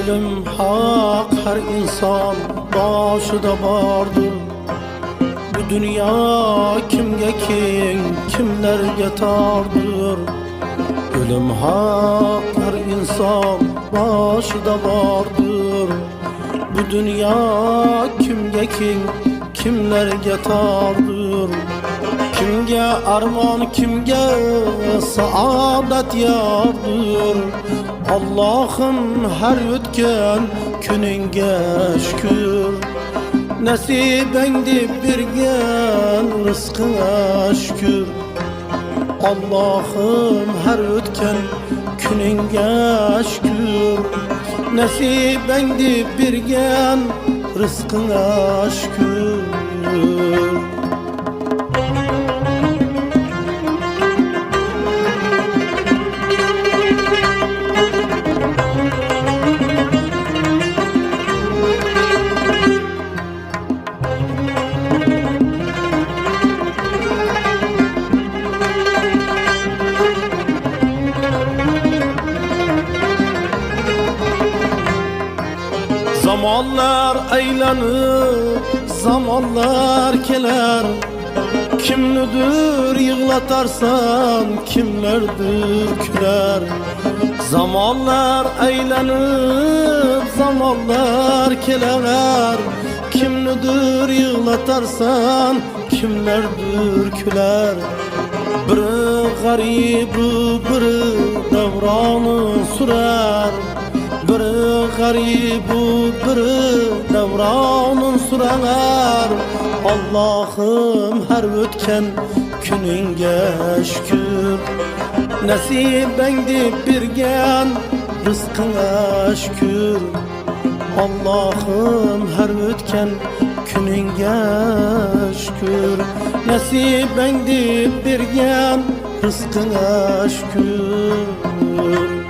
Ölüm hak, her insan başıda vardır. Bu dünya kimge king, kimlerge tardır. Ölüm hak, her insan başıda vardır. Bu dünya kimge king, kimlerge tardır. Kimge arman, kimge saadet yardır. Allah'ım her ötken gününge şükür. Nesibendi birgen rızkına şükür. Allah'ım her ötken gününge şükür. Nesibendi birgen rızkına şükür. Zamanlar aylanıp zamanlar keler. Kimnidir yığlatarsan kimlerdir küler. Zamanlar aylanıp zamanlar keler. Kimnidir yığlatarsan kimlerdir küler. Biri garibi biri devranı sürer. Biri garibi biri devranın sürer. Allah'ım her ötken gününge şükür. Nesibendi birgen rızkına şükür. Allah'ım her ötken gününge şükür. Nesibendi birgen rızkına şükür.